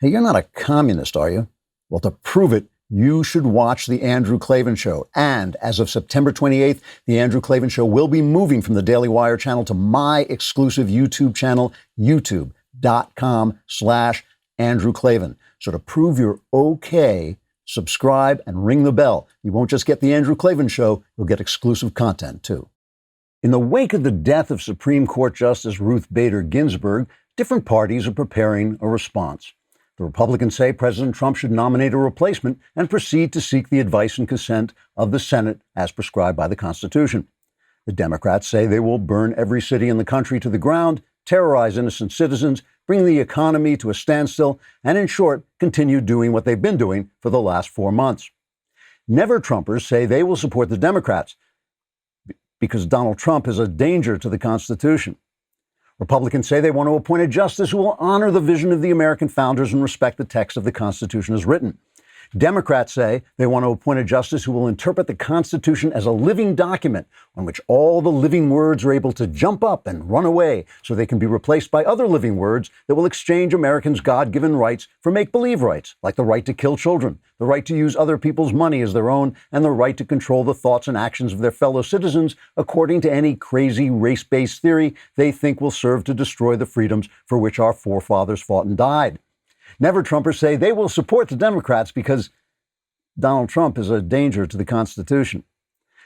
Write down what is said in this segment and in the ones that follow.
Hey, you're not a communist, are you? Well, to prove it, you should watch The Andrew Klavan Show. And as of September 28th, The Andrew Klavan Show will be moving from the Daily Wire channel to my exclusive YouTube channel, youtube.com/Andrew Klavan. So to prove you're okay, subscribe and ring the bell. You won't just get The Andrew Klavan Show, you'll get exclusive content too. In the wake of the death of Supreme Court Justice Ruth Bader Ginsburg, different parties are preparing a response. The Republicans say President Trump should nominate a replacement and proceed to seek the advice and consent of the Senate as prescribed by the Constitution. The Democrats say they will burn every city in the country to the ground, terrorize innocent citizens, bring the economy to a standstill, and in short, continue doing what they've been doing for the last 4 months. Never-Trumpers say they will support the Democrats because Donald Trump is a danger to the Constitution. Republicans say they want to appoint a justice who will honor the vision of the American founders and respect the text of the Constitution as written. Democrats say they want to appoint a justice who will interpret the Constitution as a living document on which all the living words are able to jump up and run away so they can be replaced by other living words that will exchange Americans' God-given rights for make-believe rights, like the right to kill children, the right to use other people's money as their own, and the right to control the thoughts and actions of their fellow citizens according to any crazy race-based theory they think will serve to destroy the freedoms for which our forefathers fought and died. Never-Trumpers say they will support the Democrats because Donald Trump is a danger to the Constitution.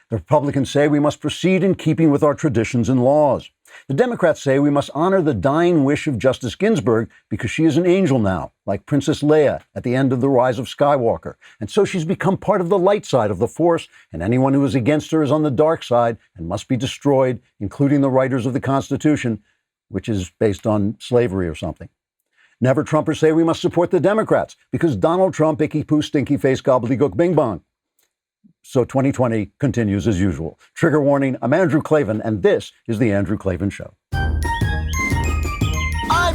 The Republicans say we must proceed in keeping with our traditions and laws. The Democrats say we must honor the dying wish of Justice Ginsburg because she is an angel now, like Princess Leia at the end of The Rise of Skywalker. And so she's become part of the light side of the Force, and anyone who is against her is on the dark side and must be destroyed, including the writers of the Constitution, which is based on slavery or something. Never-Trumpers say we must support the Democrats because Donald Trump, icky poo, stinky face, gobbledygook, bing bong. So 2020 continues as usual. Trigger warning, I'm Andrew Klavan, and this is The Andrew Klavan Show. I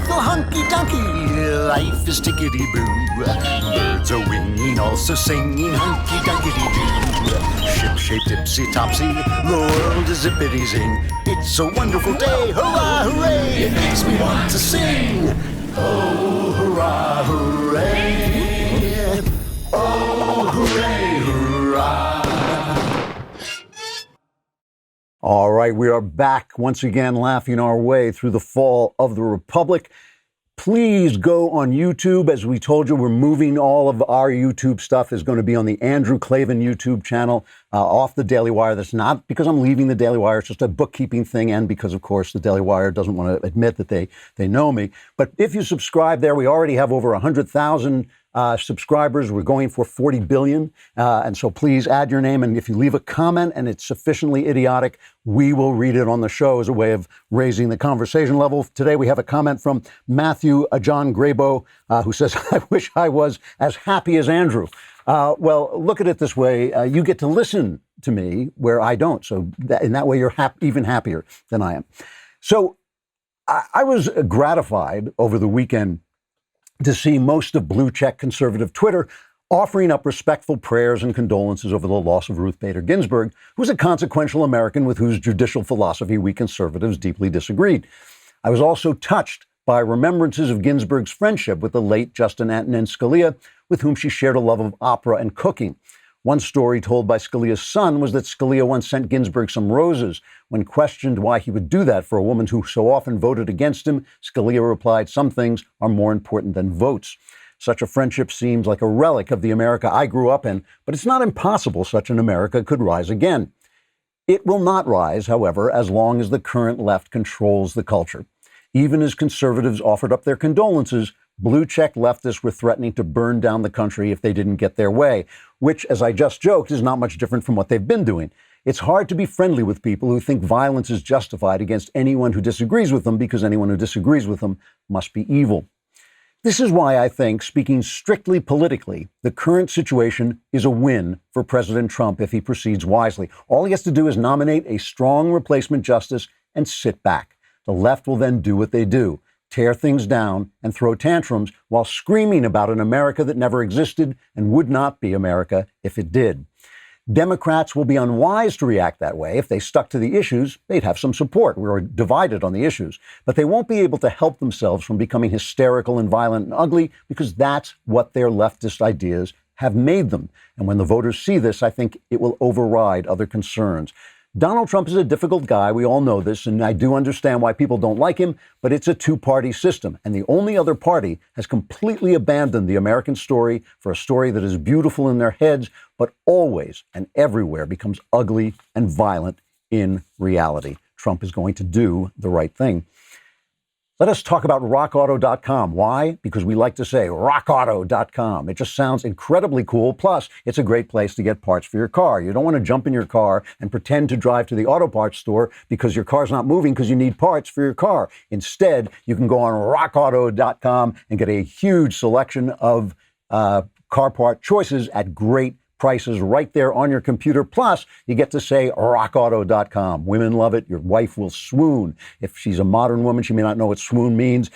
feel hunky-dunky, life is tickety-boo. Birds are winging, also singing hunky-dunky-doo. Ship-shaped, ipsy-topsy, the world is zippity-zing. It's a wonderful day, hurrah, hooray! It makes me want to sing. Oh, hurrah, hooray! Oh, hooray, hurrah! All right, we are back once again laughing our way through the fall of the Republic. Please go on YouTube. As we told you, we're moving all of our YouTube stuff is going to be on the Andrew Klavan YouTube channel off the Daily Wire. That's not because I'm leaving the Daily Wire. It's just a bookkeeping thing. And because, of course, the Daily Wire doesn't want to admit that they know me. But if you subscribe there, we already have over 100,000 subscribers. We're going for 40 billion. And so please add your name. And if you leave a comment and it's sufficiently idiotic, we will read it on the show as a way of raising the conversation level. Today, we have a comment from Matthew John Grabo, who says, I wish I was as happy as Andrew. Well, look at it this way. You get to listen to me where I don't. So in that way, you're even happier than I am. So I was gratified over the weekend to see most of blue check conservative Twitter offering up respectful prayers and condolences over the loss of Ruth Bader Ginsburg, who was a consequential American with whose judicial philosophy we conservatives deeply disagreed. I was also touched by remembrances of Ginsburg's friendship with the late Justin Antonin Scalia, with whom she shared a love of opera and cooking. One story told by Scalia's son was that Scalia once sent Ginsburg some roses. When questioned why he would do that for a woman who so often voted against him, Scalia replied, "Some things are more important than votes." Such a friendship seems like a relic of the America I grew up in, but it's not impossible such an America could rise again. It will not rise, however, as long as the current left controls the culture. Even as conservatives offered up their condolences, blue-check leftists were threatening to burn down the country if they didn't get their way, which, as I just joked, is not much different from what they've been doing. It's hard to be friendly with people who think violence is justified against anyone who disagrees with them because anyone who disagrees with them must be evil. This is why I think, speaking strictly politically, the current situation is a win for President Trump if he proceeds wisely. All he has to do is nominate a strong replacement justice and sit back. The left will then do what they do, tear things down and throw tantrums while screaming about an America that never existed and would not be America if it did. Democrats will be unwise to react that way. If they stuck to the issues, they'd have some support. We're divided on the issues. But they won't be able to help themselves from becoming hysterical and violent and ugly because that's what their leftist ideas have made them. And when the voters see this, I think it will override other concerns. Donald Trump is a difficult guy. We all know this, and I do understand why people don't like him, but it's a two-party system. And the only other party has completely abandoned the American story for a story that is beautiful in their heads, but always and everywhere becomes ugly and violent in reality. Trump is going to do the right thing. Let us talk about rockauto.com. Why? Because we like to say rockauto.com. It just sounds incredibly cool. Plus, it's a great place to get parts for your car. You don't want to jump in your car and pretend to drive to the auto parts store because your car's not moving because you need parts for your car. Instead, you can go on rockauto.com and get a huge selection of car part choices at great prices right there on your computer. Plus, you get to say rockauto.com. Women love it. Your wife will swoon. If she's a modern woman, she may not know what swoon means.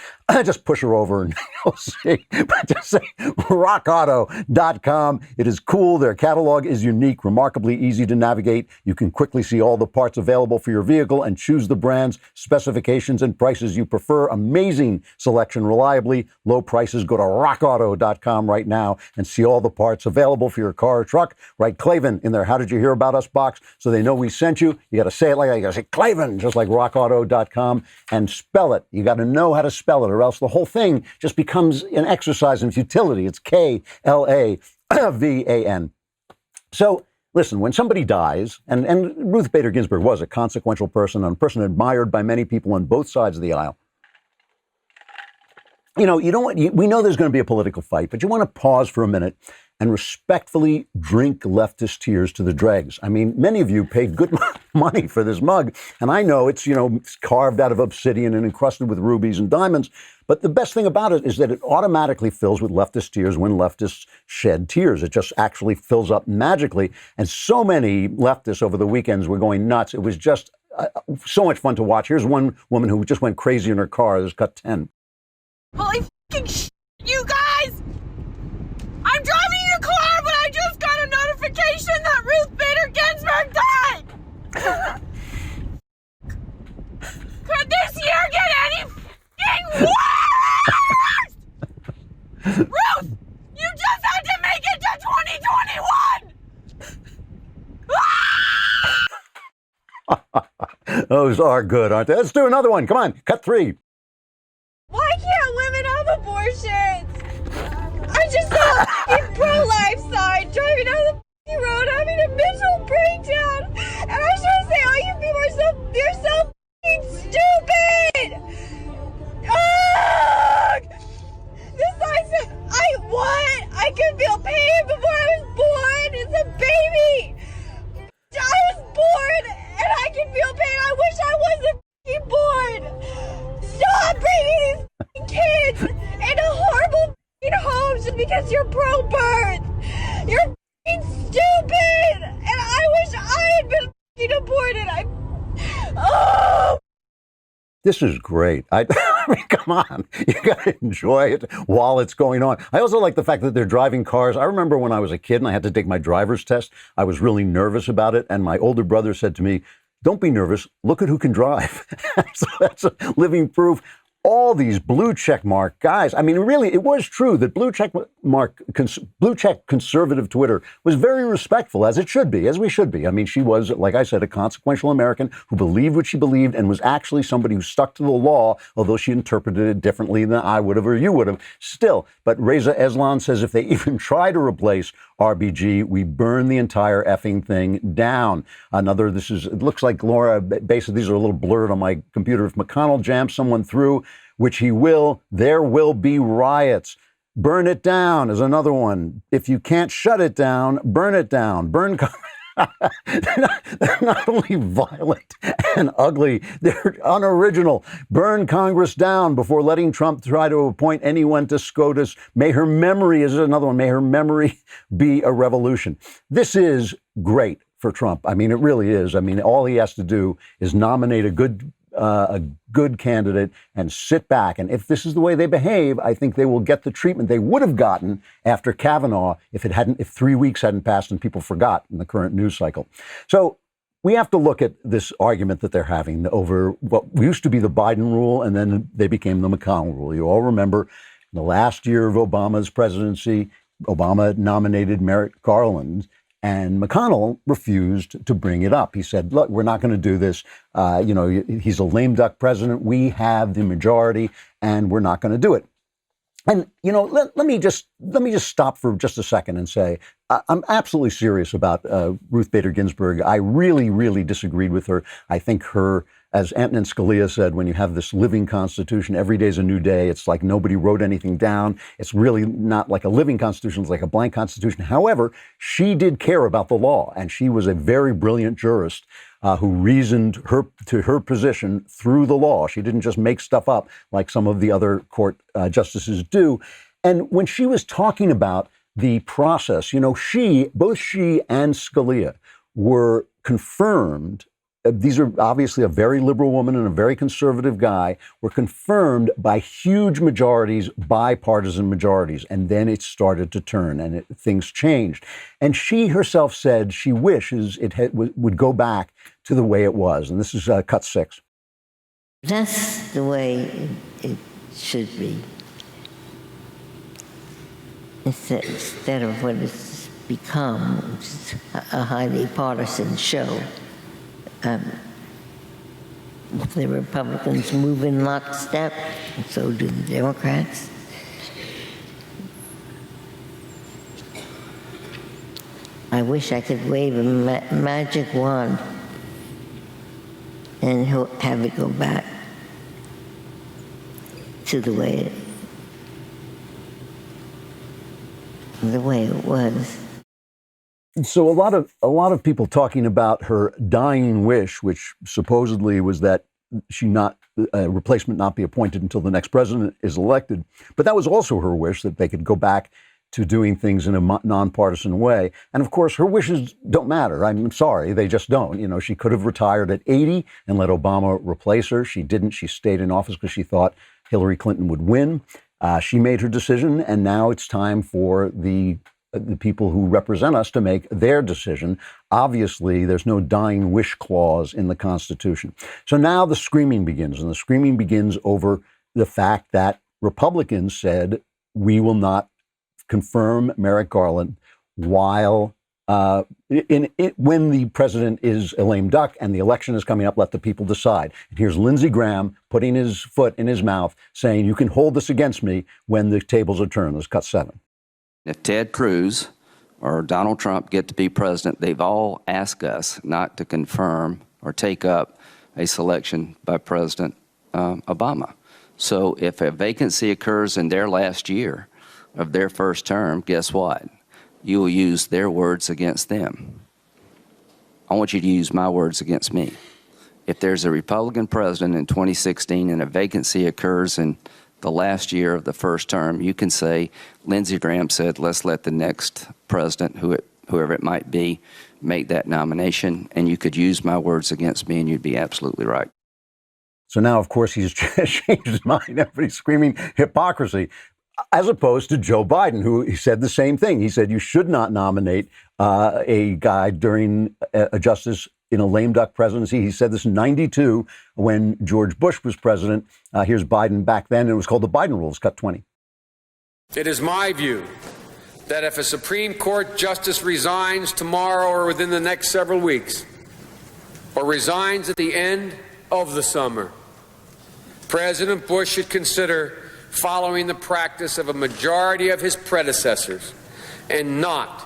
Just push her over and you'll see. But just say rockauto.com. It is cool. Their catalog is unique, remarkably easy to navigate. You can quickly see all the parts available for your vehicle and choose the brands, specifications, and prices you prefer. Amazing selection, reliably low prices. Go to rockauto.com right now and see all the parts available for your car or truck. Write Klavan in their How Did You Hear About Us box so they know we sent you. You got to say it like that. You got to say Klavan, just like rockauto.com, and spell it. You got to know how to spell it, or else the whole thing just becomes an exercise in futility. It's Klavan. So listen, when somebody dies, and Ruth Bader Ginsburg was a consequential person and a person admired by many people on both sides of the aisle. You don't want, we know there's going to be a political fight, but you want to pause for a minute and respectfully drink leftist tears to the dregs. I mean, many of you paid good money for this mug, and I know it's carved out of obsidian and encrusted with rubies and diamonds, but the best thing about it is that it automatically fills with leftist tears when leftists shed tears. It just actually fills up magically, and so many leftists over the weekends were going nuts. It was just so much fun to watch. Here's one woman who just went crazy in her car. This is cut 10. Holy fucking shit, you guys! I'm driving your car, but I just got a notification that Ruth Bader Ginsburg died! Could this year get any fucking worse? Ruth, you just had to make it to 2021! Those are good, aren't they? Let's do another one. Come on, cut 3. Why can't women have abortions? I just saw a pro-life sign driving down the road having a mental breakdown. And I was trying to say, oh, you people are you're so stupid. Ugh! This sign said, I could feel pain before I was born. It's a baby. I was born and I can feel pain. I wish I wasn't born. Stop bringing these kids into horrible homes just because you're pro-birth. You're stupid, and I wish I had been aborted. Oh. This is great. I mean, come on. You got to enjoy it while it's going on. I also like the fact that they're driving cars. I remember when I was a kid and I had to take my driver's test, I was really nervous about it. And my older brother said to me, don't be nervous. Look at who can drive. So that's a living proof. All these blue check mark guys. I mean, really, it was true that blue check conservative Twitter was very respectful, as it should be, as we should be. I mean, she was, like I said, a consequential American who believed what she believed and was actually somebody who stuck to the law, although she interpreted it differently than I would have or you would have. Still, but Reza Eslan says if they even try to replace RBG, we burn the entire effing thing down. It looks like Laura, basically, these are a little blurred on my computer. If McConnell jams someone through, which he will, there will be riots. Burn it down is another one. If you can't shut it down, burn it down. They're not only violent and ugly, they're unoriginal. Burn Congress down before letting Trump try to appoint anyone to SCOTUS. May her memory, is another one, may her memory be a revolution. This is great for Trump. I mean, it really is. I mean, all he has to do is nominate a good a good candidate and sit back. And if this is the way they behave, I think they will get the treatment they would have gotten after Kavanaugh if 3 weeks hadn't passed and people forgot in the current news cycle. So we have to look at this argument that they're having over what used to be the Biden rule, and then they became the McConnell rule. You all remember in the last year of Obama's presidency, Obama nominated Merrick Garland, and McConnell refused to bring it up. He said, look, we're not going to do this. He's a lame duck president. We have the majority, and we're not going to do it. And, let me just stop for just a second and say, I'm absolutely serious about Ruth Bader Ginsburg. I really, really disagreed with her. I think as Antonin Scalia said, when you have this living constitution, every day is a new day. It's like nobody wrote anything down. It's really not like a living constitution. It's like a blank constitution. However, she did care about the law, and she was a very brilliant jurist who reasoned to her position through the law. She didn't just make stuff up like some of the other court justices do. And when she was talking about the process, both she and Scalia were confirmed. These are obviously a very liberal woman and a very conservative guy, were confirmed by huge majorities, bipartisan majorities. And then it started to turn and things changed. And she herself said she wishes it would go back to the way it was. And this is cut 6. That's the way it should be. Instead of what it's become, which is a highly partisan show. The Republicans move in lockstep, and so do the Democrats. I wish I could wave a magic wand and have it go back to the way it was. So a lot of people talking about her dying wish, which supposedly was that a replacement not be appointed until the next president is elected. But that was also her wish, that they could go back to doing things in a nonpartisan way. And of course, her wishes don't matter. I'm sorry, they just don't. She could have retired at 80 and let Obama replace her. She didn't. She stayed in office because she thought Hillary Clinton would win. She made her decision, and now it's time for the people who represent us to make their decision. Obviously, there's no dying wish clause in the Constitution. So now the screaming begins, and the screaming begins over the fact that Republicans said, we will not confirm Merrick Garland while when the president is a lame duck and the election is coming up, let the people decide. And here's Lindsey Graham putting his foot in his mouth, saying, you can hold this against me when the tables are turned. Let's cut 7. If Ted Cruz or Donald Trump get to be president, they've all asked us not to confirm or take up a selection by President Obama. So if a vacancy occurs in their last year of their first term, guess what? You will use their words against them. I want you to use my words against me. If there's a Republican president in 2016 and a vacancy occurs in the last year of the first term, you can say, Lindsey Graham said, let's let the next president, whoever it might be, make that nomination, and you could use my words against me, and you'd be absolutely right. So now, of course, he's changed his mind. Everybody's screaming hypocrisy, as opposed to Joe Biden, who he said the same thing. He said you should not nominate a guy during a justice in a lame duck presidency. He said this in 92 when George Bush was president. Here's Biden back then. It was called the Biden Rule. It's cut 20. It is my view that if a Supreme Court justice resigns tomorrow or within the next several weeks, or resigns at the end of the summer, President Bush should consider following the practice of a majority of his predecessors and not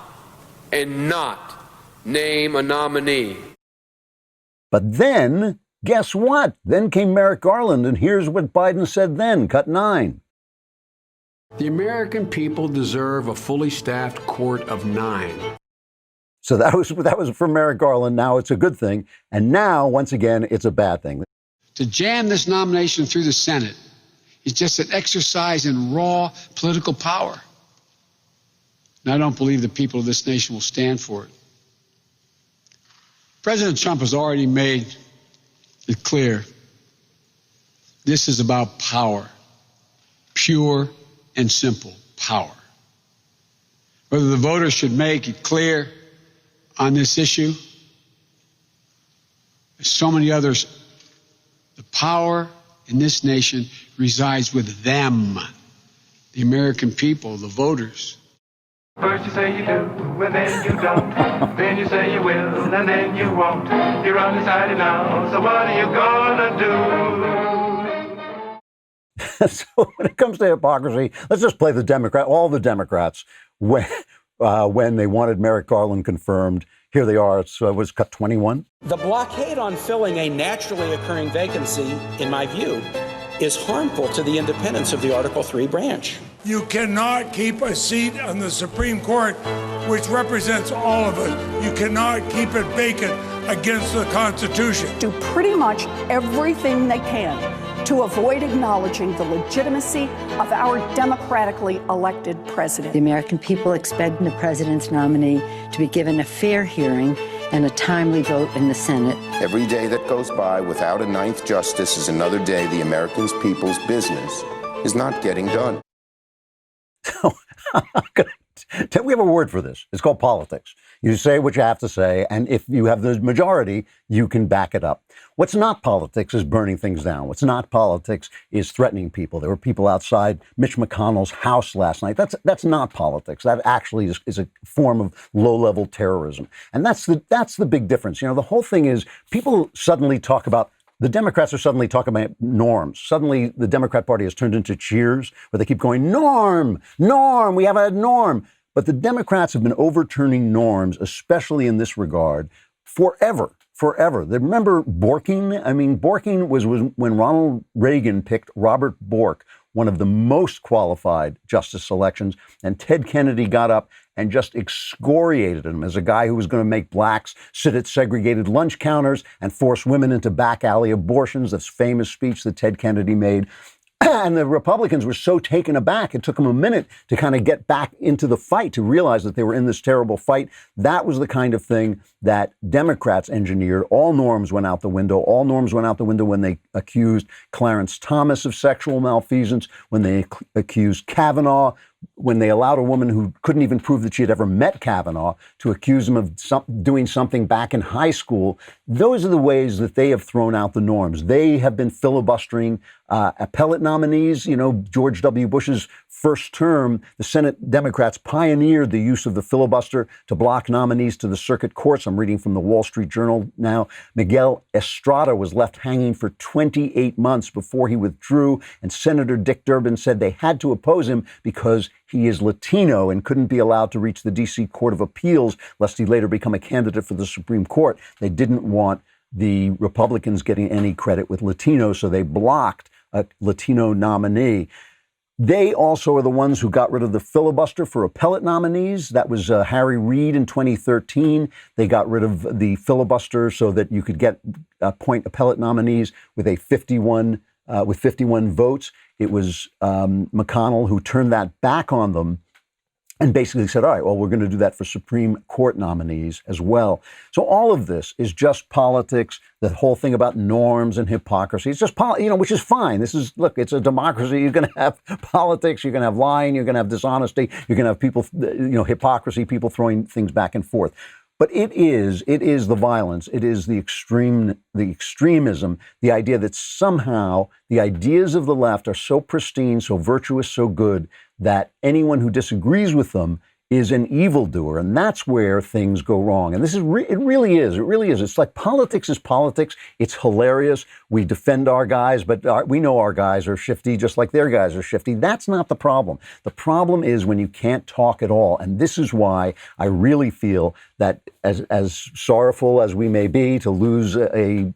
name a nominee. But then, guess what? Then came Merrick Garland, and here's what Biden said then, cut 9. The American people deserve a fully staffed court of 9. So that was for Merrick Garland. Now it's a good thing. And now, once again, it's a bad thing. To jam this nomination through the Senate is just an exercise in raw political power. And I don't believe the people of this nation will stand for it. President Trump has already made it clear This is about power, pure and simple power. Whether the voters should make it clear on this issue, as so many others, the power in this nation resides with them, the American people, the voters. First you say you do, and then you don't. Then you say you will, and then you won't. You're undecided now, so what are you gonna do? So when it comes to hypocrisy, let's just play all the Democrats when they wanted Merrick Garland confirmed. Here they are. It was cut 21. The blockade on filling a naturally occurring vacancy, in my view, is harmful to the independence of the Article III branch. You cannot keep a seat on the Supreme Court, which represents all of us. You cannot keep it vacant against the Constitution. Do pretty much everything they can to avoid acknowledging the legitimacy of our democratically elected president. The American people expect the president's nominee to be given a fair hearing and a timely vote in the Senate. Every day that goes by without a ninth justice is another day the American people's business is not getting done. We have a word for this. It's called politics. You say what you have to say, and if you have the majority, you can back it up. What's not politics is burning things down. What's not politics is threatening people. There were people outside Mitch McConnell's house last night. That's not politics. That actually is a form of low-level terrorism. And that's the big difference. You know, the whole thing is people suddenly talk about the Democrats are suddenly talking about norms. Suddenly, the Democrat Party has turned into Cheers, where they keep going, norm, we have a norm. But the Democrats have been overturning norms, especially in this regard, forever. Remember Borking? I mean, Borking was when Ronald Reagan picked Robert Bork, one of the most qualified justice selections, and Ted Kennedy got up and just excoriated him as a guy who was going to make blacks sit at segregated lunch counters and force women into back alley abortions. This famous speech that Ted Kennedy made. And the Republicans were so taken aback, it took them a minute to kind of get back into the fight, to realize that they were in this terrible fight. That was the kind of thing that Democrats engineered. All norms went out the window. All norms went out the window when they accused Clarence Thomas of sexual malfeasance, when they accused Kavanaugh, when they allowed a woman who couldn't even prove that she had ever met Kavanaugh to accuse him of doing something back in high school. Those are the ways that they have thrown out the norms. They have been filibustering appellate nominees. You know, George W. Bush's first term, the Senate Democrats pioneered the use of the filibuster to block nominees to the circuit courts. I'm reading from the Wall Street Journal now. Miguel Estrada was left hanging for 28 months before he withdrew, and Senator Dick Durbin said they had to oppose him because he is Latino and couldn't be allowed to reach the D.C. Court of Appeals lest he later become a candidate for the Supreme Court. They didn't want the Republicans getting any credit with Latinos, so they blocked a Latino nominee. They also are the ones who got rid of the filibuster for appellate nominees. That was Harry Reid in 2013. They got rid of the filibuster so that you could appoint appellate nominees with 51 votes. It was McConnell who turned that back on them and basically said, all right, well, we're going to do that for Supreme Court nominees as well. So all of this is just politics. The whole thing about norms and hypocrisy, it's just, which is fine. Look, it's a democracy. You're going to have politics. You're going to have lying. You're going to have dishonesty. You're going to have people, hypocrisy, people throwing things back and forth. But it is the violence. It is the extremism, the idea that somehow the ideas of the left are so pristine, so virtuous, so good that anyone who disagrees with them is an evildoer, and that's where things go wrong. And this is it really is. It's like politics is politics. It's hilarious. We defend our guys, but we know our guys are shifty just like their guys are shifty. That's not the problem. The problem is when you can't talk at all. And this is why I really feel that as sorrowful as we may be to lose a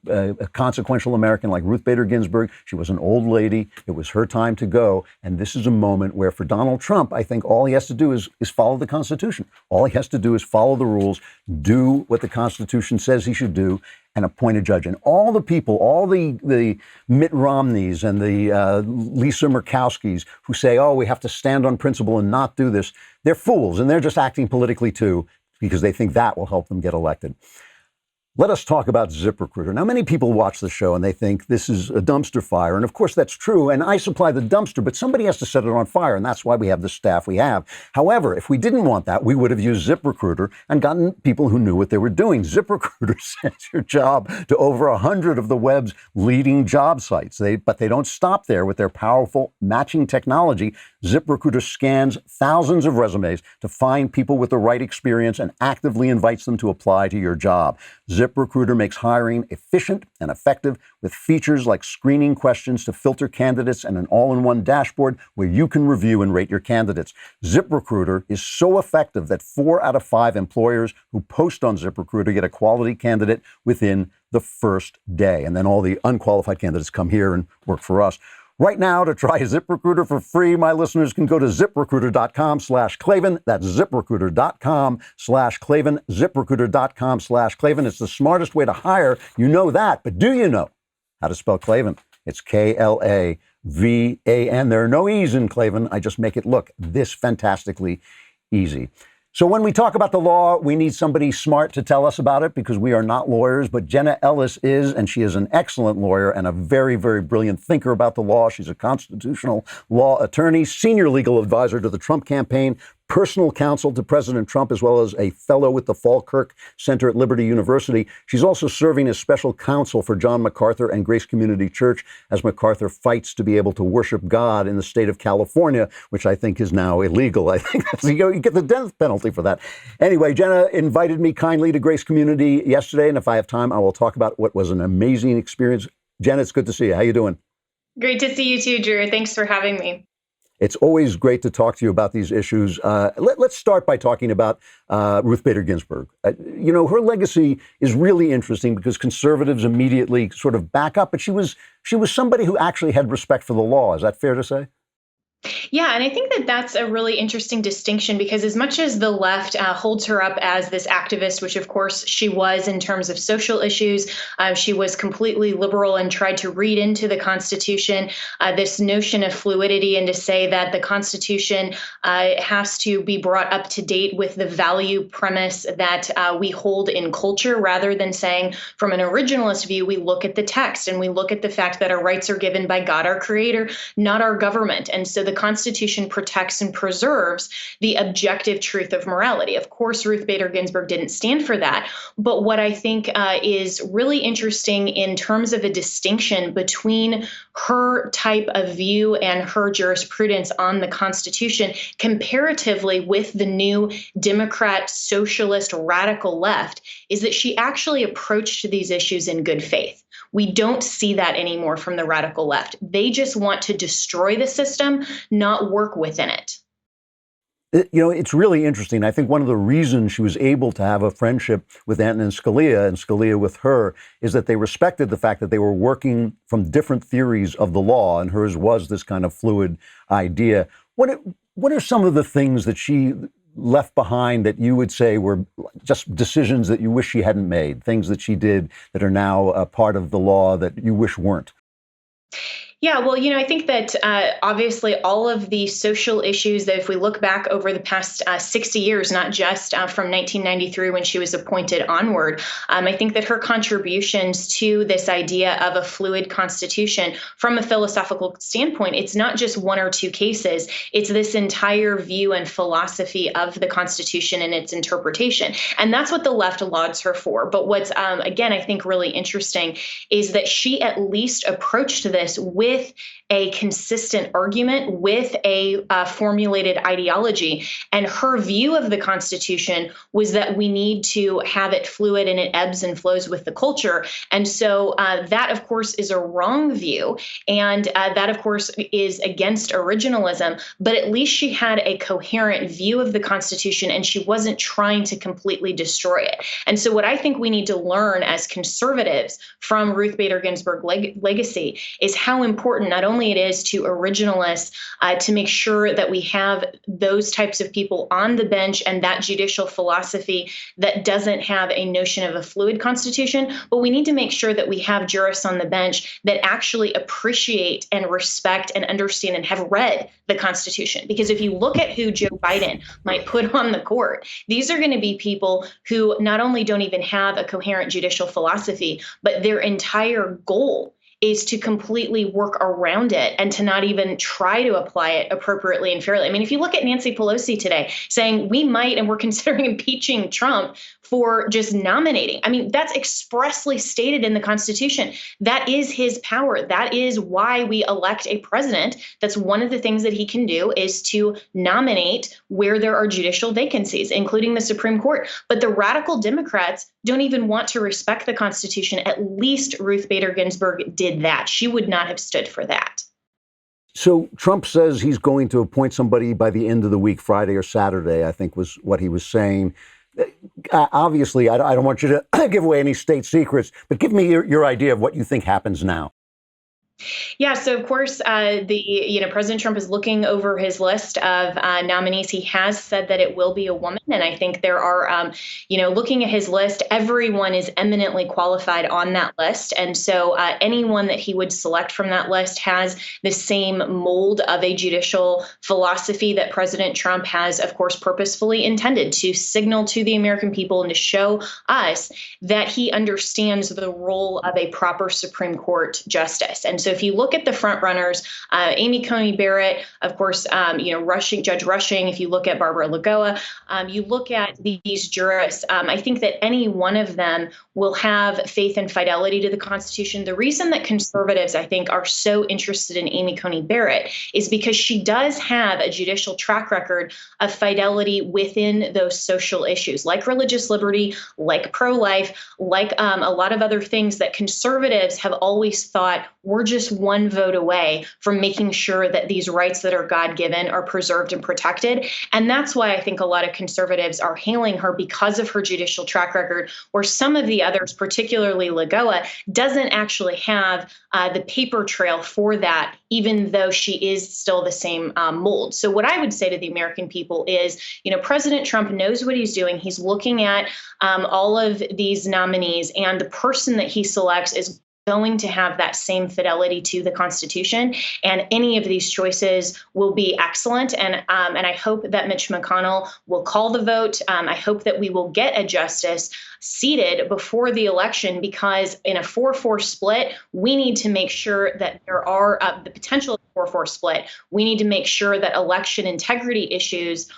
consequential American like Ruth Bader Ginsburg, she was an old lady. It was her time to go. And this is a moment where for Donald Trump, I think all he has to do is follow the Constitution. All he has to do is follow the rules, do what the Constitution says he should do, and appoint a judge. And all the people, all the Mitt Romneys and the Lisa Murkowskis who say, oh, we have to stand on principle and not do this, they're fools. And they're just acting politically too, because they think that will help them get elected. Let us talk about ZipRecruiter. Now, many people watch the show and they think this is a dumpster fire. And of course, that's true. And I supply the dumpster, but somebody has to set it on fire. And that's why we have the staff we have. However, if we didn't want that, we would have used ZipRecruiter and gotten people who knew what they were doing. ZipRecruiter sends your job to over 100 of the web's leading job sites. But they don't stop there with their powerful matching technology. ZipRecruiter scans thousands of resumes to find people with the right experience and actively invites them to apply to your job. ZipRecruiter makes hiring efficient and effective with features like screening questions to filter candidates and an all-in-one dashboard where you can review and rate your candidates. ZipRecruiter is so effective that 4 out of 5 employers who post on ZipRecruiter get a quality candidate within the first day. And then all the unqualified candidates come here and work for us. Right now, to try ZipRecruiter for free, my listeners can go to ZipRecruiter.com/Klavan. That's ZipRecruiter.com/Klavan. ZipRecruiter.com/Klavan. It's the smartest way to hire. You know that. But do you know how to spell Klavan? It's Klavan. There are no E's in Klavan. I just make it look this fantastically easy. So when we talk about the law, we need somebody smart to tell us about it because we are not lawyers, but Jenna Ellis is, and she is an excellent lawyer and a very, very brilliant thinker about the law. She's a constitutional law attorney, senior legal advisor to the Trump campaign, personal counsel to President Trump, as well as a fellow with the Falkirk Center at Liberty University. She's also serving as special counsel for John MacArthur and Grace Community Church as MacArthur fights to be able to worship God in the state of California, which I think is now illegal. I think you get the death penalty for that. Anyway, Jenna invited me kindly to Grace Community yesterday, and if I have time, I will talk about what was an amazing experience. Jenna, it's good to see you. How you doing? Great to see you too, Drew. Thanks for having me. It's always great to talk to you about these issues. Let's start by talking about Ruth Bader Ginsburg. Her legacy is really interesting because conservatives immediately sort of back up, but she was somebody who actually had respect for the law. Is that fair to say? Yeah, and I think that that's a really interesting distinction because as much as the left holds her up as this activist, which of course she was in terms of social issues, she was completely liberal and tried to read into the Constitution this notion of fluidity and to say that the Constitution has to be brought up to date with the value premise that we hold in culture, rather than saying from an originalist view, we look at the text and we look at the fact that our rights are given by God, our creator, not our government. And so the Constitution protects and preserves the objective truth of morality. Of course, Ruth Bader Ginsburg didn't stand for that. But what I think is really interesting in terms of a distinction between her type of view and her jurisprudence on the Constitution comparatively with the new Democrat, socialist, radical left is that she actually approached these issues in good faith. We don't see that anymore from the radical left. They just want to destroy the system, not work within it. It's really interesting. I think one of the reasons she was able to have a friendship with Antonin Scalia and Scalia with her is that they respected the fact that they were working from different theories of the law, and hers was this kind of fluid idea. What are some of the things that she left behind that you would say were just decisions that you wish she hadn't made, things that she did that are now a part of the law that you wish weren't? Yeah, well, I think that obviously all of the social issues that if we look back over the past 60 years, not just from 1993 when she was appointed onward, I think that her contributions to this idea of a fluid constitution from a philosophical standpoint, it's not just one or two cases. It's this entire view and philosophy of the Constitution and its interpretation. And that's what the left lauds her for. But what's, again, I think really interesting is that she at least approached this with a consistent argument, with a formulated ideology. And her view of the Constitution was that we need to have it fluid and it ebbs and flows with the culture. And so that, of course, is a wrong view. And that, of course, is against originalism. But at least she had a coherent view of the Constitution and she wasn't trying to completely destroy it. And so what I think we need to learn as conservatives from Ruth Bader Ginsburg legacy is how important important not only it is to originalists to make sure that we have those types of people on the bench and that judicial philosophy that doesn't have a notion of a fluid constitution, but we need to make sure that we have jurists on the bench that actually appreciate and respect and understand and have read the Constitution. Because if you look at who Joe Biden might put on the court, these are going to be people who not only don't even have a coherent judicial philosophy, but their entire goal is to completely work around it and to not even try to apply it appropriately and fairly. I mean, if you look at Nancy Pelosi today saying we might and we're considering impeaching Trump for just nominating. I mean, that's expressly stated in the Constitution. That is his power. That is why we elect a president. That's one of the things that he can do is to nominate where there are judicial vacancies, including the Supreme Court. But the radical Democrats don't even want to respect the Constitution. At least Ruth Bader Ginsburg did that. She would not have stood for that. So Trump says he's going to appoint somebody by the end of the week, Friday or Saturday, I think was what he was saying. Obviously, I don't want you to give away any state secrets, but give me your idea of what you think happens now. Yeah, so of course, President Trump is looking over his list of nominees. He has said that it will be a woman, and I think there are, looking at his list, everyone is eminently qualified on that list, and so anyone that he would select from that list has the same mold of a judicial philosophy that President Trump has, of course, purposefully intended to signal to the American people and to show us that he understands the role of a proper Supreme Court justice. And so if you look at the front runners, Amy Coney Barrett, of course, Judge Rushing, if you look at Barbara Lagoa, you look at these jurists, I think that any one of them will have faith and fidelity to the Constitution. The reason that conservatives, I think, are so interested in Amy Coney Barrett is because she does have a judicial track record of fidelity within those social issues, like religious liberty, like pro-life, like a lot of other things that conservatives have always thought were just one vote away from making sure that these rights that are God-given are preserved and protected. And that's why I think a lot of conservatives are hailing her because of her judicial track record, where some of the others, particularly Lagoa, doesn't actually have the paper trail for that, even though she is still the same mold. So what I would say to the American people is, President Trump knows what he's doing. He's looking at all of these nominees, and the person that he selects is going to have that same fidelity to the Constitution, and any of these choices will be excellent. And I hope that Mitch McConnell will call the vote. I hope that we will get a justice seated before the election, because in a 4-4 split, we need to make sure that there are the potential of a 4-4 split. We need to make sure that election integrity issues,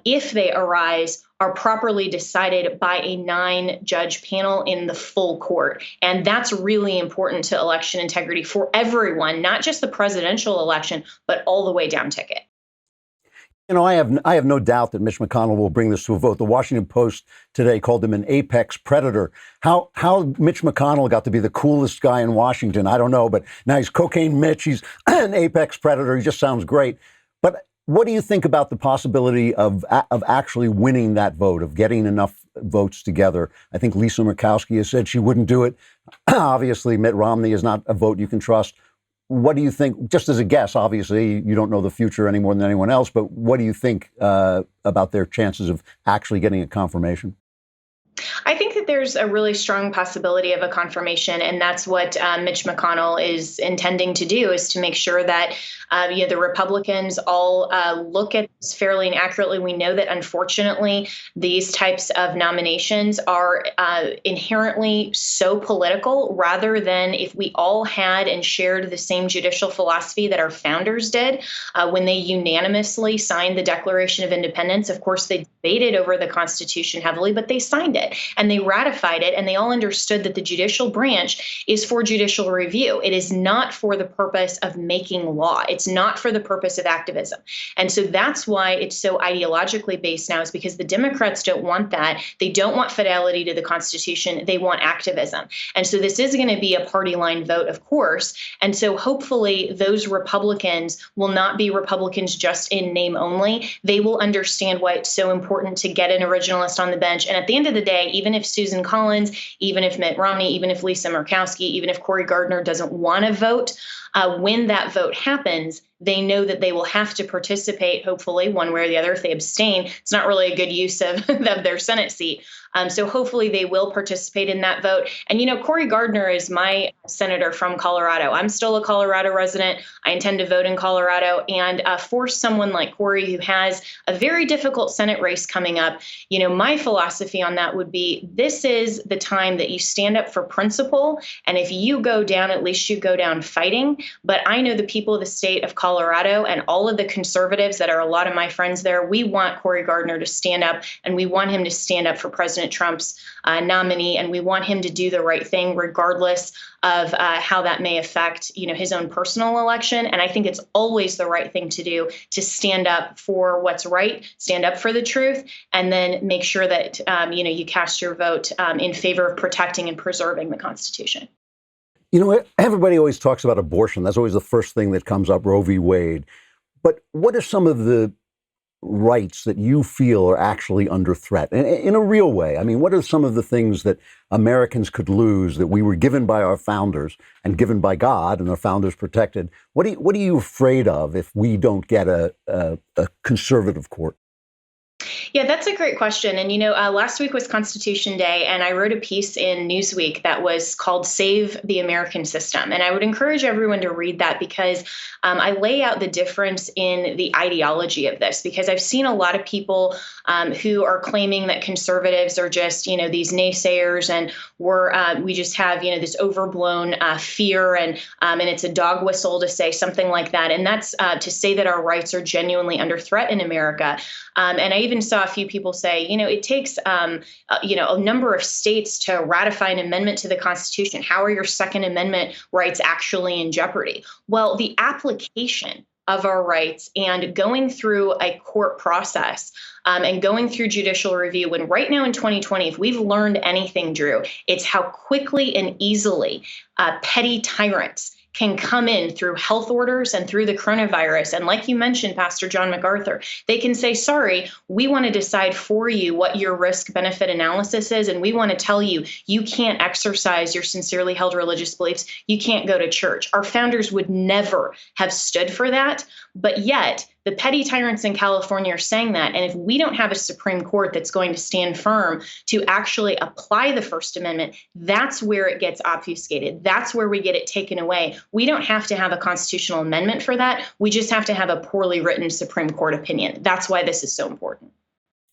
if they arise, are properly decided by a 9-judge panel in the full court. And that's really important to election integrity for everyone, not just the presidential election, but all the way down ticket. I have no doubt that Mitch McConnell will bring this to a vote. The Washington Post today called him an apex predator. How Mitch McConnell got to be the coolest guy in Washington, I don't know, but now he's Cocaine Mitch, he's an apex predator, he just sounds great. But what do you think about the possibility of actually winning that vote, of getting enough votes together? I think Lisa Murkowski has said she wouldn't do it. Obviously, Mitt Romney is not a vote you can trust. What do you think, just as a guess, obviously, you don't know the future any more than anyone else, but what do you think about their chances of actually getting a confirmation? I think that there's a really strong possibility of a confirmation, and that's what Mitch McConnell is intending to do, is to make sure that the Republicans all look at this fairly and accurately. We know that, unfortunately, these types of nominations are inherently so political, rather than if we all had and shared the same judicial philosophy that our founders did when they unanimously signed the Declaration of Independence. Of course, they debated over the Constitution heavily, but they signed it and they ratified it, and they all understood that the judicial branch is for judicial review. It is not for the purpose of making law. It's not for the purpose of activism. And so that's why it's so ideologically based now, is because the Democrats don't want that. They don't want fidelity to the Constitution. They want activism. And so this is going to be a party line vote, of course. And so hopefully those Republicans will not be Republicans just in name only. They will understand why it's so important to get an originalist on the bench. And at the end of the day, even if Susan Susan Collins, even if Mitt Romney, even if Lisa Murkowski, even if Cory Gardner doesn't want to vote, when that vote happens, they know that they will have to participate, hopefully, one way or the other. If they abstain, it's not really a good use of their Senate seat. So hopefully they will participate in that vote. And, Cory Gardner is my senator from Colorado. I'm still a Colorado resident. I intend to vote in Colorado. And for someone like Cory, who has a very difficult Senate race coming up, my philosophy on that would be, this is the time that you stand up for principle. And if you go down, at least you go down fighting. But I know the people of the state of Colorado and all of the conservatives that are a lot of my friends there, we want Cory Gardner to stand up, and we want him to stand up for President Trump's nominee, and we want him to do the right thing regardless of how that may affect, his own personal election. And I think it's always the right thing to do, to stand up for what's right, stand up for the truth, and then make sure that, you cast your vote in favor of protecting and preserving the Constitution. Everybody always talks about abortion. That's always the first thing that comes up, Roe v. Wade. But what are some of the rights that you feel are actually under threat in a real way? I mean, what are some of the things that Americans could lose that we were given by our founders and given by God, and our founders protected? What are you afraid of if we don't get a conservative court? Yeah, that's a great question. And, last week was Constitution Day, and I wrote a piece in Newsweek that was called Save the American System. And I would encourage everyone to read that, because I lay out the difference in the ideology of this, because I've seen a lot of people who are claiming that conservatives are just, these naysayers, and we just have, this overblown fear, and it's a dog whistle to say something like that. And that's to say that our rights are genuinely under threat in America. And I even saw a few people say, it takes, a number of states to ratify an amendment to the Constitution. How are your Second Amendment rights actually in jeopardy? Well, the application of our rights and going through a court process and going through judicial review, when right now in 2020, if we've learned anything, Drew, it's how quickly and easily petty tyrants can come in through health orders and through the coronavirus. And like you mentioned, Pastor John MacArthur, they can say, sorry, we want to decide for you what your risk-benefit analysis is, and we want to tell you, you can't exercise your sincerely held religious beliefs. You can't go to church. Our founders would never have stood for that, but yet the petty tyrants in California are saying that. And if we don't have a Supreme Court that's going to stand firm to actually apply the First Amendment, that's where it gets obfuscated. That's where we get it taken away. We don't have to have a constitutional amendment for that. We just have to have a poorly written Supreme Court opinion. That's why this is so important.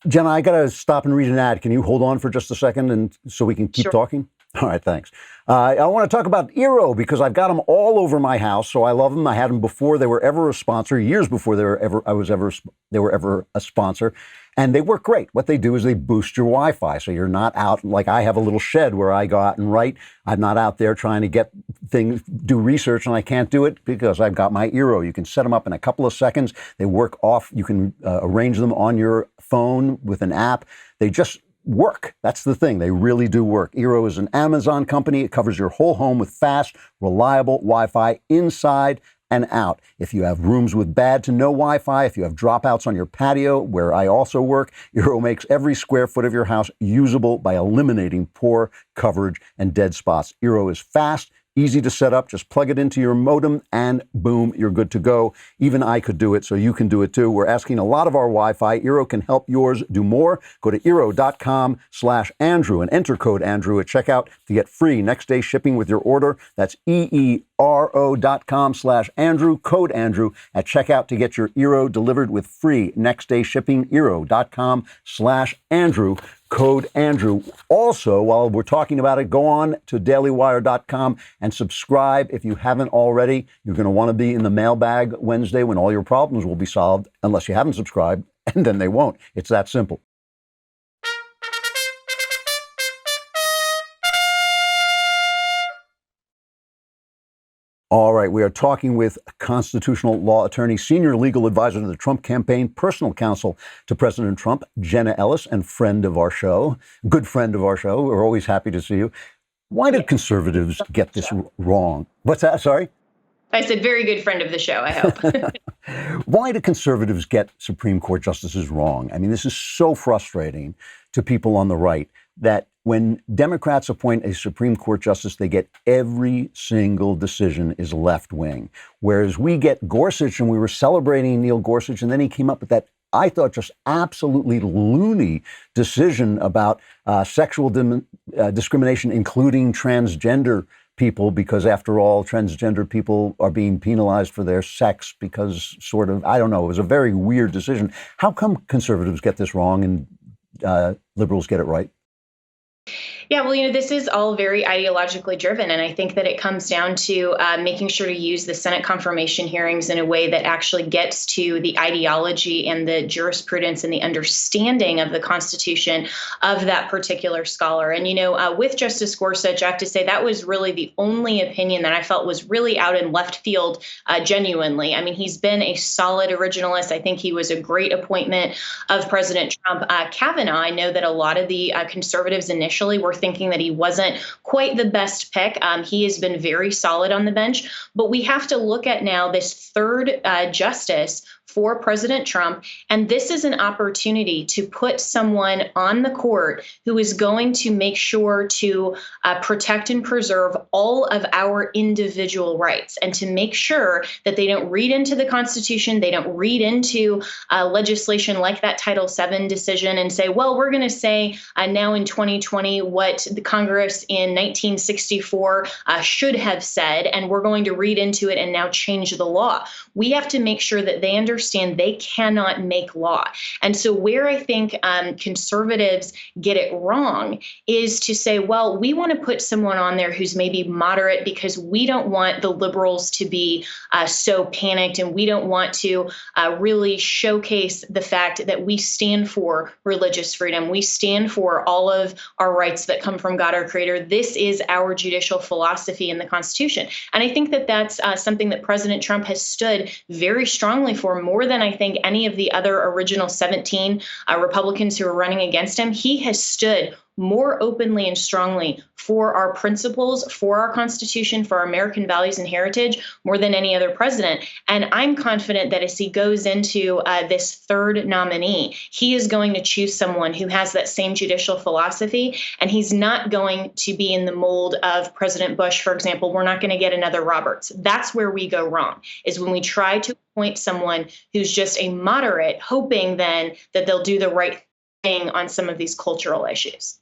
Jenna, I got to stop and read an ad. Can you hold on for just a second and so we can keep talking? All right, thanks. I want to talk about Eero, because I've got them all over my house, so I love them. I had them before they were ever a sponsor, years before they were ever a sponsor, and they work great. What they do is they boost your Wi-Fi, so you're not out, like I have a little shed where I go out and write. I'm not out there trying to get things, do research, and I can't do it because I've got my Eero. You can set them up in a couple of seconds. They work off. You can arrange them on your phone with an app. They just work. That's the thing. They really do work. Eero is an Amazon company. It covers your whole home with fast, reliable Wi-Fi inside and out. If you have rooms with bad to no Wi-Fi, if you have dropouts on your patio, where I also work, Eero makes every square foot of your house usable by eliminating poor coverage and dead spots. Eero is fast, easy to set up. Just plug it into your modem and boom, you're good to go. Even I could do it, so you can do it too. We're asking a lot of our Wi-Fi. Eero can help yours do more. Go to Eero.com/Andrew and enter code Andrew at checkout to get free next day shipping with your order. That's EERO.com/Andrew, code Andrew at checkout to get your Eero delivered with free next day shipping. Eero.com/Andrew. Code Andrew. Also, while we're talking about it, go on to dailywire.com and subscribe if you haven't already. You're going to want to be in the mailbag Wednesday when all your problems will be solved, unless you haven't subscribed, and then they won't. It's that simple. All right, we are talking with constitutional law attorney, senior legal advisor to the Trump campaign, personal counsel to President Trump, Jenna Ellis, and friend of our show, good friend of our show. We're always happy to see you. Why did conservatives get this wrong? What's that? Sorry? I said very good friend of the show, I hope. Why do conservatives get Supreme Court justices wrong? I mean, this is so frustrating to people on the right that when Democrats appoint a Supreme Court justice, they get every single decision is left wing. Whereas we get Gorsuch, and we were celebrating Neil Gorsuch, and then he came up with that, I thought, just absolutely loony decision about sexual discrimination, including transgender people, because after all, transgender people are being penalized for their sex because sort of, I don't know, it was a very weird decision. How come conservatives get this wrong and liberals get it right? Yeah, well, this is all very ideologically driven. And I think that it comes down to making sure to use the Senate confirmation hearings in a way that actually gets to the ideology and the jurisprudence and the understanding of the Constitution of that particular scholar. And, with Justice Gorsuch, I have to say that was really the only opinion that I felt was really out in left field, genuinely. I mean, he's been a solid originalist. I think he was a great appointment of President Trump. Kavanaugh, I know that a lot of the conservatives initially were thinking that he wasn't quite the best pick. He has been very solid on the bench, but we have to look at now this third justice for President Trump. And this is an opportunity to put someone on the court who is going to make sure to protect and preserve all of our individual rights, and to make sure that they don't read into the Constitution, they don't read into legislation like that Title VII decision and say, well, we're going to say now in 2020 what the Congress in 1964 should have said, and we're going to read into it and now change the law. We have to make sure that they understand they cannot make law. And so where I think conservatives get it wrong is to say, well, we want to put someone on there who's maybe moderate because we don't want the liberals to be so panicked, and we don't want to really showcase the fact that we stand for religious freedom. We stand for all of our rights that come from God, our Creator. This is our judicial philosophy in the Constitution. And I think that that's something that President Trump has stood very strongly for, more than I think any of the other original 17 Republicans who are running against him. He has stood more openly and strongly for our principles, for our Constitution, for our American values and heritage, more than any other president. And I'm confident that as he goes into this third nominee, he is going to choose someone who has that same judicial philosophy, and he's not going to be in the mold of President Bush, for example. We're not going to get another Roberts. That's where we go wrong, is when we try to appoint someone who's just a moderate, hoping then that they'll do the right thing on some of these cultural issues.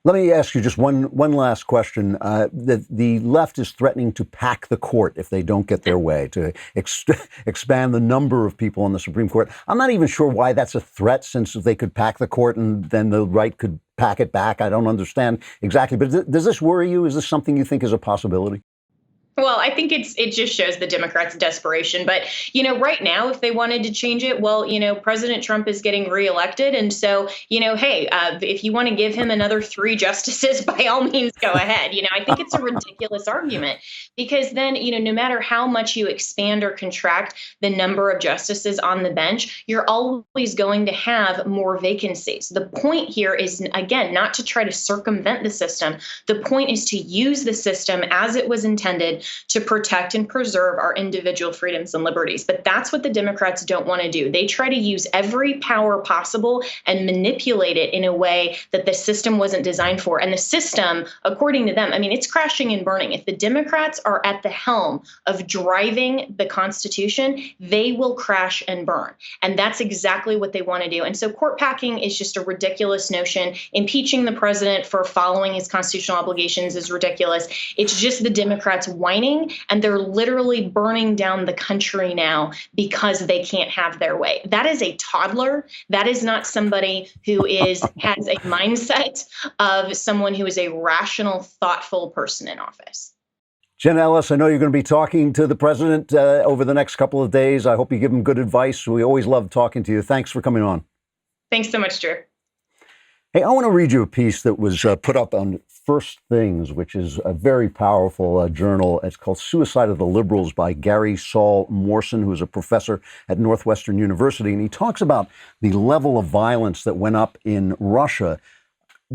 Let me ask you just one last question. The left is threatening to pack the court if they don't get their way, to expand the number of people on the Supreme Court. I'm not even sure why that's a threat, since they could pack the court and then the right could pack it back. I don't understand exactly. But does this worry you? Is this something you think is a possibility? Well, I think it just shows the Democrats' desperation. But, right now, if they wanted to change it, well, President Trump is getting reelected. And so, hey, if you want to give him another 3 justices, by all means, go ahead. I think it's a ridiculous argument, because then, no matter how much you expand or contract the number of justices on the bench, you're always going to have more vacancies. The point here is, again, not to try to circumvent the system. The point is to use the system as it was intended, to protect and preserve our individual freedoms and liberties. But that's what the Democrats don't want to do. They try to use every power possible and manipulate it in a way that the system wasn't designed for. And the system, according to them, it's crashing and burning. If the Democrats are at the helm of driving the Constitution, they will crash and burn. And that's exactly what they want to do. And so court packing is just a ridiculous notion. Impeaching the president for following his constitutional obligations is ridiculous. It's just the Democrats whining, and they're literally burning down the country now because they can't have their way. That is a toddler. That is not somebody who has a mindset of someone who is a rational, thoughtful person in office. Jenna Ellis, I know you're going to be talking to the president over the next couple of days. I hope you give him good advice. We always love talking to you. Thanks for coming on. Thanks so much, Drew. Hey, I want to read you a piece that was put up on First Things, which is a very powerful journal. It's called Suicide of the Liberals by Gary Saul Morson, who is a professor at Northwestern University. And he talks about the level of violence that went up in Russia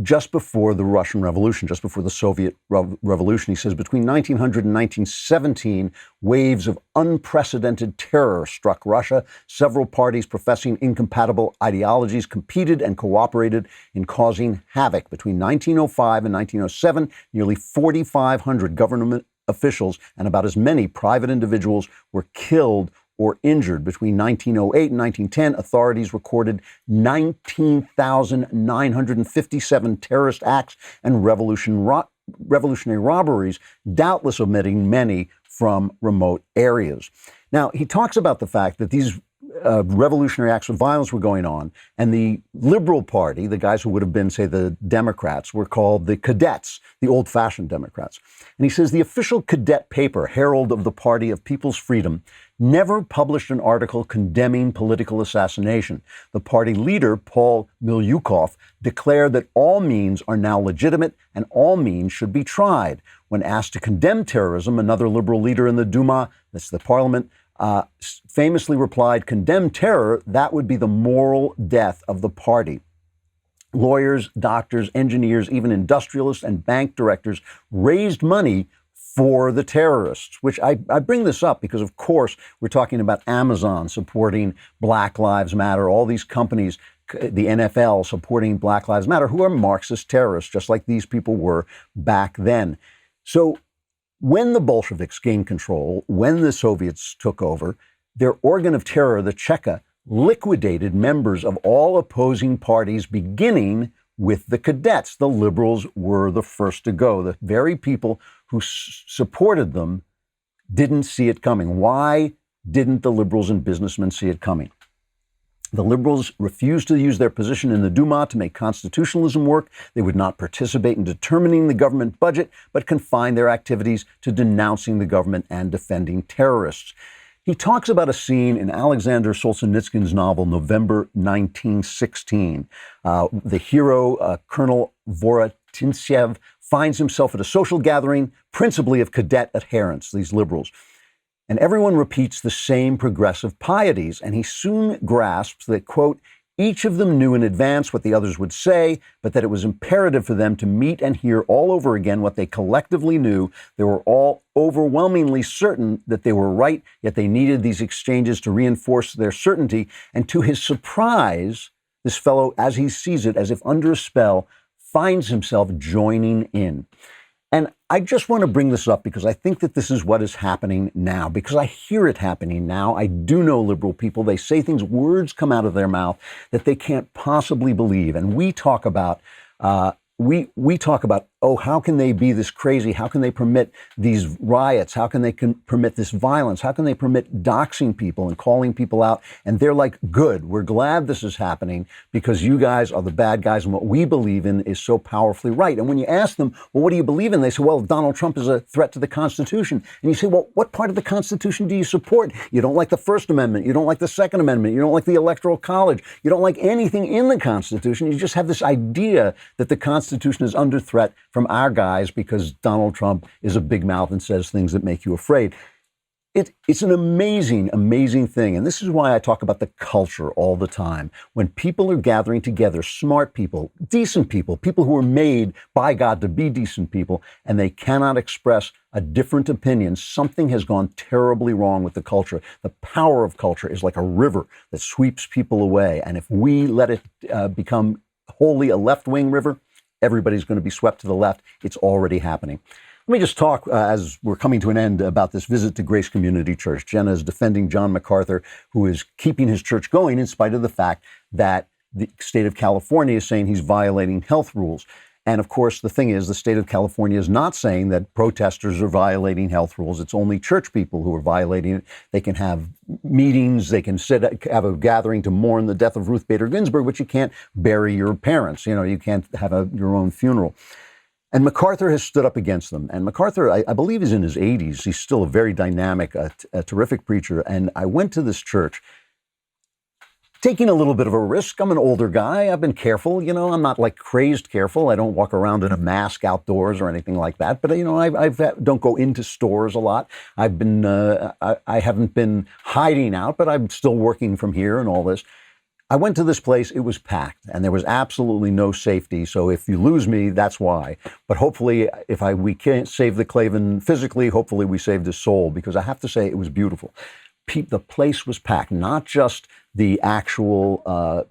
just before the Russian Revolution, just before the Soviet Revolution. He says between 1900 and 1917, waves of unprecedented terror struck Russia. Several parties professing incompatible ideologies competed and cooperated in causing havoc. Between 1905 and 1907, nearly 4,500 government officials and about as many private individuals were killed or injured. Between 1908 and 1910, authorities recorded 19,957 terrorist acts and revolutionary robberies, doubtless omitting many from remote areas. Now, he talks about the fact that these revolutionary acts of violence were going on, and the Liberal Party, the guys who would have been, say, the Democrats, were called the Cadets, the old-fashioned Democrats. And he says the official cadet paper, Herald of the Party of People's Freedom, never published an article condemning political assassination. The party leader, Paul Milyukov, declared that all means are now legitimate and all means should be tried. When asked to condemn terrorism, another liberal leader in the Duma, that's the parliament, famously replied, "Condemn terror, that would be the moral death of the party." Lawyers, doctors, engineers, even industrialists and bank directors raised money for the terrorists, which I bring this up because, of course, we're talking about Amazon supporting Black Lives Matter, all these companies, the NFL supporting Black Lives Matter, who are Marxist terrorists, just like these people were back then. So when the Bolsheviks gained control, when the Soviets took over, their organ of terror, the Cheka, liquidated members of all opposing parties, beginning with the cadets. The liberals were the first to go. The very people who supported them didn't see it coming. Why didn't the liberals and businessmen see it coming? The liberals refused to use their position in the Duma to make constitutionalism work. They would not participate in determining the government budget, but confined their activities to denouncing the government and defending terrorists. He talks about a scene in Alexander Solzhenitsyn's novel, November 1916. The hero, Colonel Vorotintsev, finds himself at a social gathering, principally of cadet adherents, these liberals. And everyone repeats the same progressive pieties, and he soon grasps that, quote, each of them knew in advance what the others would say, but that it was imperative for them to meet and hear all over again what they collectively knew. They were all overwhelmingly certain that they were right, yet they needed these exchanges to reinforce their certainty. And to his surprise, this fellow, as he sees it, as if under a spell, finds himself joining in. And I just want to bring this up because I think that this is what is happening now, because I hear it happening now. I do know liberal people. They say things, words come out of their mouth that they can't possibly believe. And we talk about, oh, how can they be this crazy? How can they permit these riots? How can they permit this violence? How can they permit doxing people and calling people out? And they're like, good, we're glad this is happening because you guys are the bad guys and what we believe in is so powerfully right. And when you ask them, well, what do you believe in? They say, well, Donald Trump is a threat to the Constitution. And you say, well, what part of the Constitution do you support? You don't like the First Amendment. You don't like the Second Amendment. You don't like the Electoral College. You don't like anything in the Constitution. You just have this idea that the Constitution is under threat from our guys because Donald Trump is a big mouth and says things that make you afraid. It's an amazing, amazing thing. And this is why I talk about the culture all the time. When people are gathering together, smart people, decent people, people who are made by God to be decent people, and they cannot express a different opinion, something has gone terribly wrong with the culture. The power of culture is like a river that sweeps people away. And if we let it become wholly a left-wing river, everybody's going to be swept to the left. It's already happening. Let me just talk, as we're coming to an end, about this visit to Grace Community Church. Jenna is defending John MacArthur, who is keeping his church going in spite of the fact that the state of California is saying he's violating health rules. And of course, the thing is, the state of California is not saying that protesters are violating health rules. It's only church people who are violating it. They can have meetings, they can have a gathering to mourn the death of Ruth Bader Ginsburg, but you can't bury your parents. You can't have your own funeral. And MacArthur has stood up against them. And MacArthur, I believe, is in his 80s. He's still a very dynamic, a terrific preacher. And I went to this church taking a little bit of a risk. I'm an older guy. I've been careful. I'm not like crazed careful. I don't walk around in a mask outdoors or anything like that. But, I don't go into stores a lot. I've been, I haven't been hiding out, but I'm still working from here and all this. I went to this place, it was packed, and there was absolutely no safety. So if you lose me, that's why. But hopefully, we can't save the Klavan physically, hopefully we saved his soul, because I have to say it was beautiful. The place was packed, not just the actual,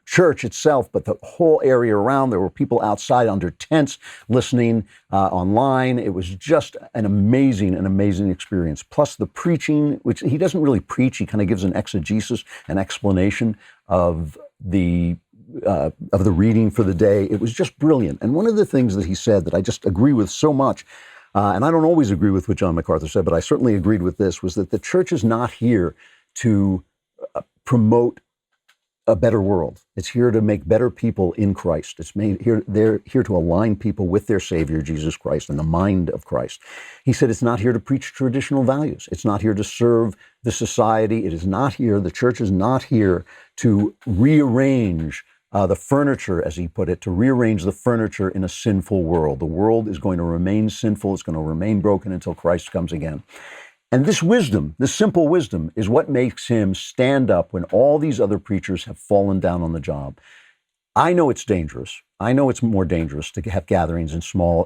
church itself, but the whole area around. There were people outside under tents listening online. It was just an amazing experience. Plus the preaching, which he doesn't really preach. He kind of gives an exegesis, an explanation of the reading for the day. It was just brilliant. And one of the things that he said that I just agree with so much, and I don't always agree with what John MacArthur said, but I certainly agreed with this, was that the church is not here to promote a better world. It's here to make better people in Christ. They're here to align people with their Savior, Jesus Christ, and the mind of Christ. He said it's not here to preach traditional values. It's not here to serve the society. It is not here, the church is not here to rearrange the furniture, as he put it, to rearrange the furniture in a sinful world. The world is going to remain sinful. It's going to remain broken until Christ comes again. And this wisdom, this simple wisdom, is what makes him stand up when all these other preachers have fallen down on the job. I know it's dangerous. I know it's more dangerous to have gatherings in small,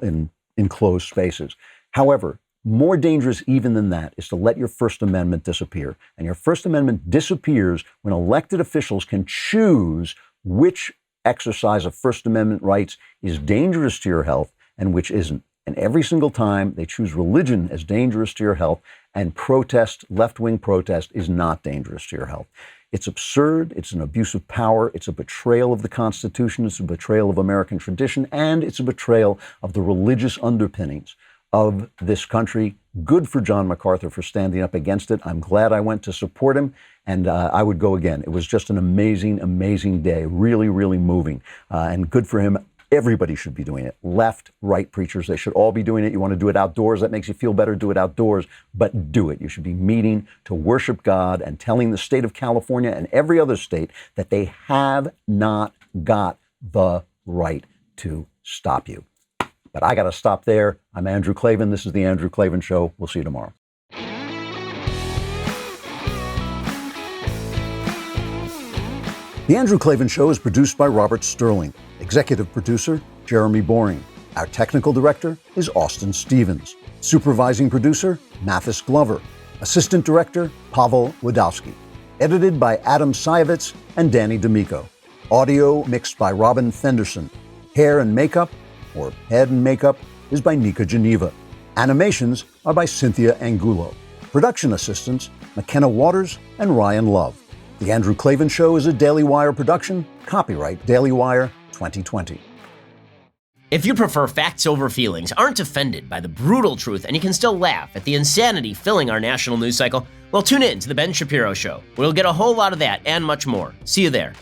enclosed spaces. However, more dangerous even than that is to let your First Amendment disappear. And your First Amendment disappears when elected officials can choose which exercise of First Amendment rights is dangerous to your health and which isn't. And every single time they choose religion as dangerous to your health, and protest, left-wing protest, is not dangerous to your health. It's absurd. It's an abuse of power. It's a betrayal of the Constitution. It's a betrayal of American tradition. And it's a betrayal of the religious underpinnings of this country. Good for John MacArthur for standing up against it. I'm glad I went to support him, and I would go again. It was just an amazing day. Really moving. And good for him. Everybody should be doing it. Left, right preachers, they should all be doing it. You want to do it outdoors, that makes you feel better, do it outdoors, but do it. You should be meeting to worship God and telling the state of California and every other state that they have not got the right to stop you. But I got to stop there. I'm Andrew Klavan. This is The Andrew Klavan Show. We'll see you tomorrow. The Andrew Klavan Show is produced by Robert Sterling. Executive producer, Jeremy Boring. Our technical director is Austin Stevens. Supervising producer, Mathis Glover. Assistant director, Pavel Wadowski. Edited by Adam Sayevitz and Danny D'Amico. Audio mixed by Robin Fenderson. Hair and makeup, or head and makeup, is by Nika Geneva. Animations are by Cynthia Angulo. Production assistants, McKenna Waters and Ryan Love. The Andrew Klavan Show is a Daily Wire production. Copyright Daily Wire 2020. If you prefer facts over feelings, aren't offended by the brutal truth, and you can still laugh at the insanity filling our national news cycle, well, tune in to The Ben Shapiro Show. We'll get a whole lot of that and much more. See you there.